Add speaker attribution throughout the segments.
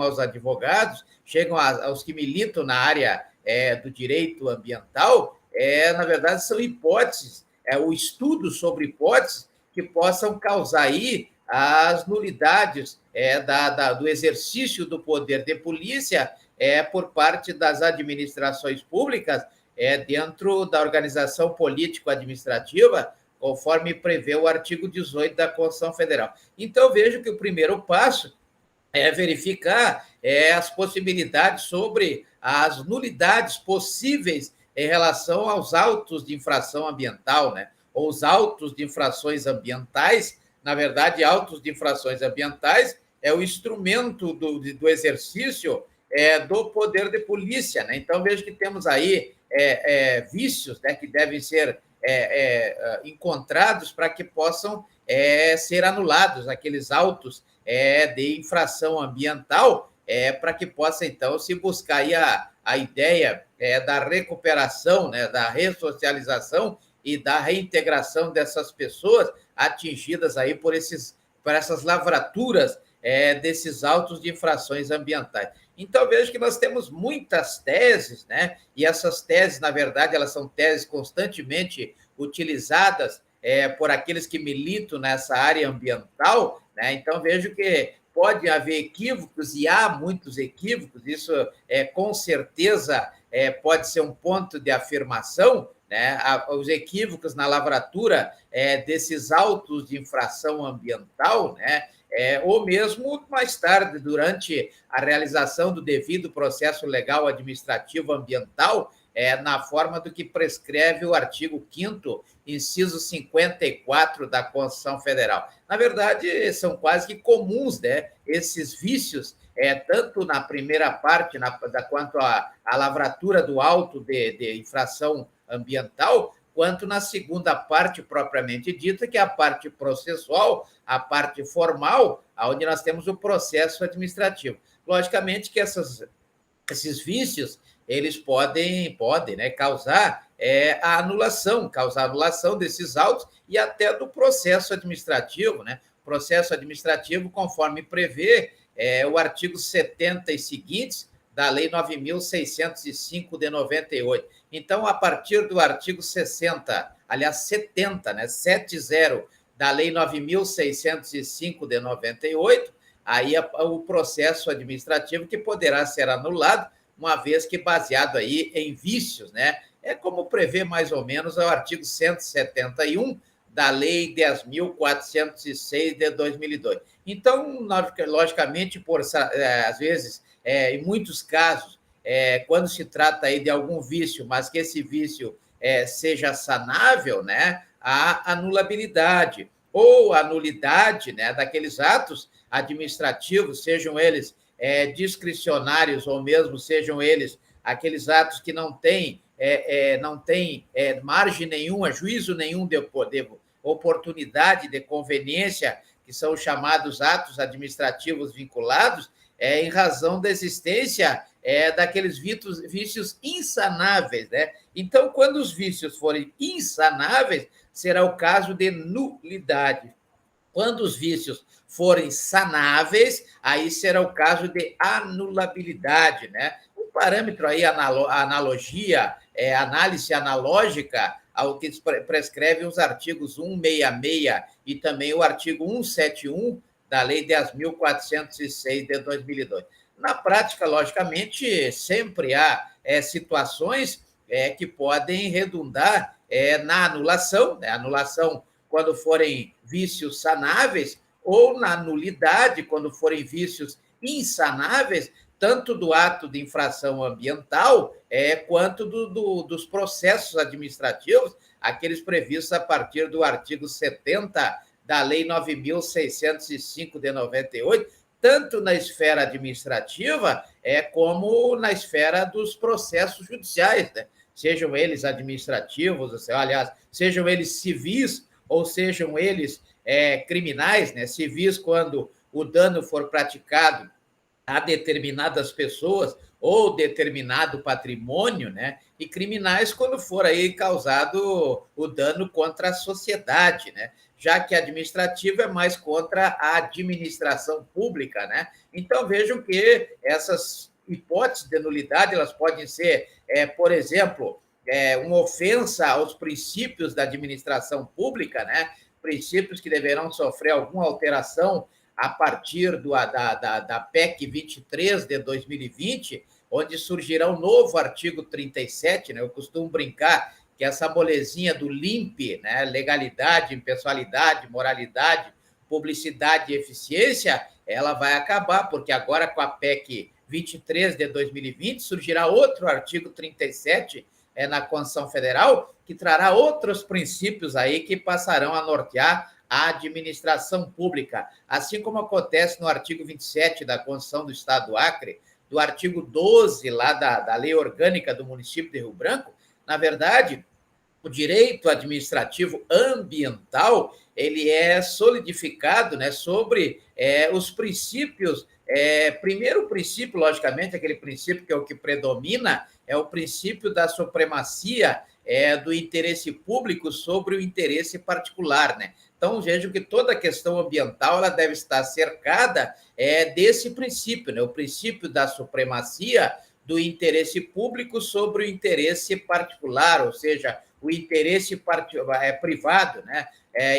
Speaker 1: aos advogados, chegam aos que militam na área do direito ambiental, na verdade, são hipóteses, o estudo sobre hipóteses que possam causar aí as nulidades do exercício do poder de polícia por parte das administrações públicas dentro da organização político-administrativa, conforme prevê o artigo 18 da Constituição Federal. Então, vejo que o primeiro passo é verificar as possibilidades sobre as nulidades possíveis em relação aos autos de infração ambiental, né? Ou os autos de infrações ambientais. Na verdade, autos de infrações ambientais é o instrumento do exercício do poder de polícia, né? Então, vejo que temos aí vícios, né, que devem ser encontrados para que possam ser anulados aqueles autos de infração ambiental, para que possa, então, se buscar aí a ideia da recuperação, né, da ressocialização e da reintegração dessas pessoas atingidas aí por essas lavraturas desses autos de infrações ambientais. Então, vejo que nós temos muitas teses, né? E essas teses, na verdade, elas são teses constantemente utilizadas por aqueles que militam nessa área ambiental, né? Então, vejo que pode haver equívocos, e há muitos equívocos, isso com certeza pode ser um ponto de afirmação, né? Os equívocos na lavratura desses autos de infração ambiental, né? Ou mesmo mais tarde, durante a realização do devido processo legal administrativo ambiental, na forma do que prescreve o artigo 5º, inciso 54 da Constituição Federal. Na verdade, são quase que comuns, né, esses vícios, tanto na primeira parte, quanto à lavratura do auto de infração ambiental, quanto na segunda parte propriamente dita, que é a parte processual, a parte formal, onde nós temos o processo administrativo. Logicamente que esses vícios, eles podem né, causar a anulação, desses autos e até do processo administrativo, né? Processo administrativo, conforme prevê o artigo 70 e seguintes da Lei 9.605 de 98. Então, a partir do artigo 60, aliás, 70, né, 70 da Lei 9.605 de 98, aí o processo administrativo que poderá ser anulado, uma vez que baseado aí em vícios, né? É como prevê mais ou menos o artigo 171 da Lei 10.406 de 2002. Então, logicamente, às vezes, em muitos casos, quando se trata aí de algum vício, mas que esse vício seja sanável, né, a anulabilidade ou a nulidade, né, daqueles atos administrativos, sejam eles discricionários ou mesmo sejam eles aqueles atos que não têm margem nenhuma, juízo nenhum de oportunidade, de conveniência, que são chamados atos administrativos vinculados, em razão da existência daqueles vícios insanáveis, né? Então, quando os vícios forem insanáveis, será o caso de nulidade. Quando os vícios forem sanáveis, aí será o caso de anulabilidade, né? Um parâmetro aí, analogia, análise analógica ao que prescreve os artigos 166 e também o artigo 171 da Lei 10.406 de 2002. Na prática, logicamente, sempre há situações que podem redundar na anulação, né? Anulação quando forem vícios sanáveis, ou na nulidade, quando forem vícios insanáveis, tanto do ato de infração ambiental, quanto dos processos administrativos, aqueles previstos a partir do artigo 70 da Lei 9.605 de 98, tanto na esfera administrativa como na esfera dos processos judiciais, né? Sejam eles administrativos, aliás, sejam eles civis ou sejam eles criminais, né? Civis quando o dano for praticado a determinadas pessoas ou determinado patrimônio, né? E criminais quando for aí causado o dano contra a sociedade, né? já que administrativo é mais contra a administração pública, né? Então, vejam que essas hipóteses de nulidade, elas podem ser, por exemplo, uma ofensa aos princípios da administração pública, né? Princípios que deverão sofrer alguma alteração a partir da PEC 23 de 2020, onde surgirá um novo artigo 37, né? Eu costumo brincar que essa molezinha do LIMP, né? Legalidade, impessoalidade, moralidade, publicidade e eficiência, ela vai acabar, porque agora com a PEC 23 de 2020 surgirá outro artigo 37 na Constituição Federal, que trará outros princípios aí que passarão a nortear a administração pública, assim como acontece no artigo 27 da Constituição do Estado do Acre, do artigo 12 lá da Lei Orgânica do município de Rio Branco. Na verdade, o direito administrativo ambiental ele é solidificado, né, sobre os princípios. Primeiro princípio, logicamente, aquele princípio que é o que predomina, é o princípio da supremacia do interesse público sobre o interesse particular, né? Então, vejam que toda a questão ambiental ela deve estar cercada desse princípio, né? O princípio da supremacia do interesse público sobre o interesse particular, ou seja, o interesse privado, né?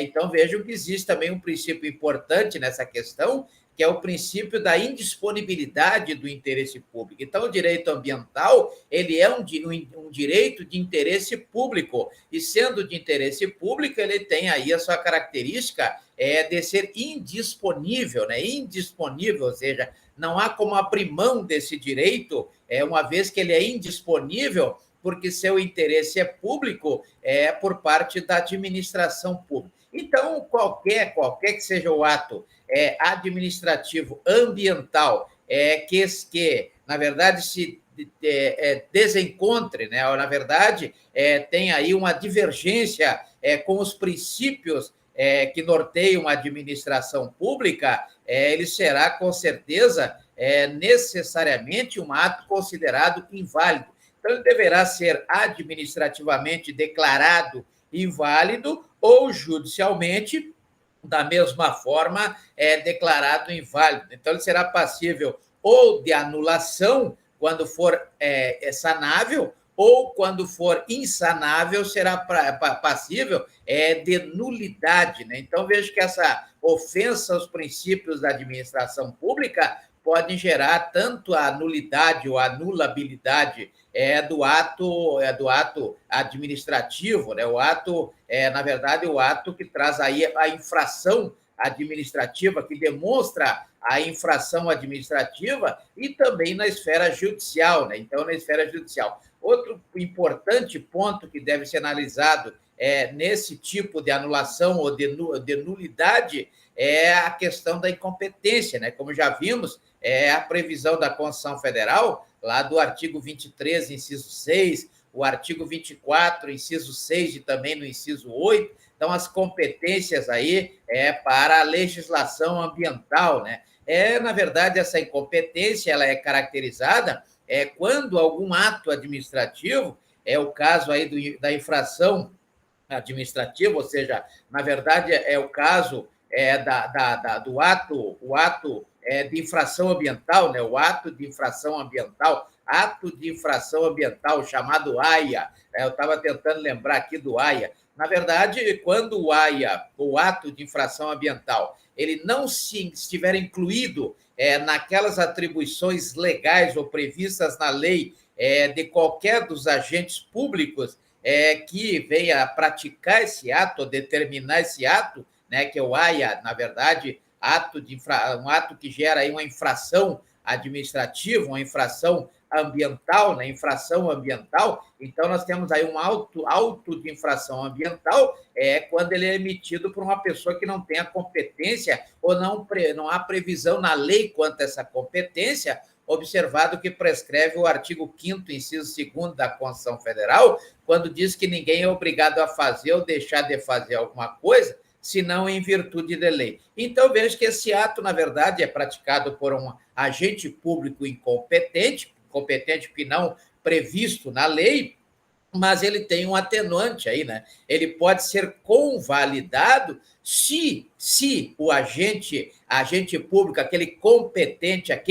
Speaker 1: Então, vejam que existe também um princípio importante nessa questão, que é o princípio da indisponibilidade do interesse público. Então, o direito ambiental ele é um direito de interesse público, e sendo de interesse público, ele tem aí a sua característica de ser indisponível, né? Indisponível, ou seja, não há como abrir mão desse direito, uma vez que ele é indisponível, porque seu interesse é público, por parte da administração pública. Então, qualquer que seja o ato administrativo, ambiental, que na verdade, se desencontre, né? Ou, na verdade, tem aí uma divergência com os princípios que norteiam a administração pública, ele será, com certeza, necessariamente um ato considerado inválido. Então, ele deverá ser administrativamente declarado inválido ou judicialmente, da mesma forma, declarado inválido. Então, ele será passível ou de anulação, quando for sanável, ou quando for insanável, será passível de nulidade, né? Então, vejo que essa ofensa aos princípios da administração pública podem gerar tanto a nulidade ou a anulabilidade do ato administrativo, né? O ato, na verdade, o ato que traz aí a infração administrativa, que demonstra a infração administrativa, e também na esfera judicial, né? Então, na esfera judicial. Outro importante ponto que deve ser analisado nesse tipo de anulação ou de nulidade é a questão da incompetência, né? Como já vimos, a previsão da Constituição Federal, lá do artigo 23, inciso 6, o artigo 24, inciso 6 e também no inciso 8, então as competências aí para a legislação ambiental, né? Na verdade, essa incompetência ela é caracterizada quando algum ato administrativo, é o caso aí da infração administrativa, ou seja, na verdade, é o caso do ato de infração ambiental, né? O ato de infração ambiental chamado AIA. Eu estava tentando lembrar aqui do AIA. Na verdade, quando o ato de infração ambiental, ele não estiver incluído naquelas atribuições legais ou previstas na lei de qualquer dos agentes públicos que venha praticar esse ato, ou determinar esse ato, né, que é o AIA, na verdade, um ato que gera aí uma infração administrativa, uma infração ambiental, né, infração ambiental. Então, nós temos aí um auto de infração ambiental quando ele é emitido por uma pessoa que não tem a competência ou não há previsão na lei quanto a essa competência, observado que prescreve o artigo 5º, inciso 2º da Constituição Federal, quando diz que ninguém é obrigado a fazer ou deixar de fazer alguma coisa, senão em virtude de lei. Então, vejo que esse ato, na verdade, é praticado por um agente público incompetente, competente que não previsto na lei, mas ele tem um atenuante aí, né? Ele pode ser convalidado se o agente público, aquele competente, aquele